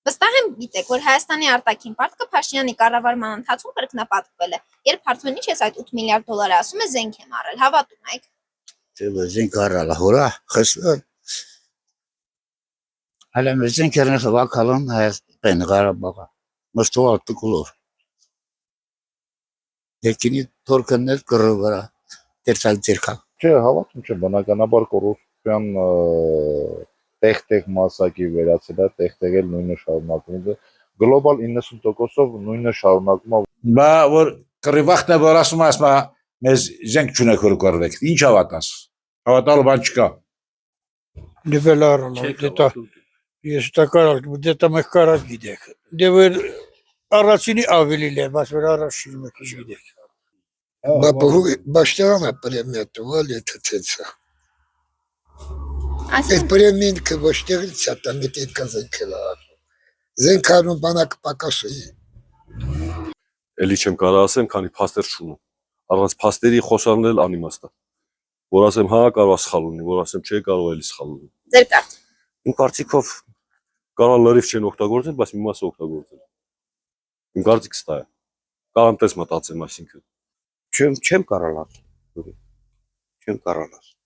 Վստահ եմ գիտեք, որ Հայաստանի արտաքին պարտքը Փաշինյանի կառավարման ընթացքում կրկնապատկվել է, երբ հարցում ինչ ես այդ 8 միլիարդ դոլարը ասում է զենք եմ առել, հավատում եք։ Դե զենք առալ, հորա, խսվել։ Հələ զենք երնեղ վակալան Հայաստան Ղարաբաղը, մստուալ տկուլոր։ Երկինի թորքներ կռը վրա, դերցալ ձերքա։ Չէ, հավատում չէ, բնականաբար կոռուպցիան տեղ-տեղ մասակի վերացել է, տեղ-տեղ էլ նույնը շարունակվում է։ Գլոբալ 90%-ով նույնը շարունակվում է։ Բա որ կռիվախն է որ ասում է, մեզ զենք չունեք որ կռվեք։ Ինչ հավատաս։ Հավատալու բան չկա։ Դեվելարը, ես դա կարալ, դե մեկ կարալ գիտեք։ Դե որ առաջինի ավելի լավ, բայց որ առաջինը չգիտեք։ Баштараме премиатували это. Это преминка баштарится, там где казакела. Зенкарун банак покаши. Էլի չեմ կարող ասեմ, քանի փաստեր չունեմ։ Առանց փաստերի խոսալնել անիմաստ է։ Որ ասեմ հա կարող սխալ ունի, որ ասեմ չէ կարող էլի սխալ ունի։ Ձեր կարծիքով։ Իմ կարծիքով կարող լրիվ չեն օգտագործել, բայց մի մասը օգտագործել։ Իմ կարծիքս դա է։ Կարող եմ պես մտածեմ, այսինքն։ Չեմ կարալ ասել։ Չեմ կարալ ասել։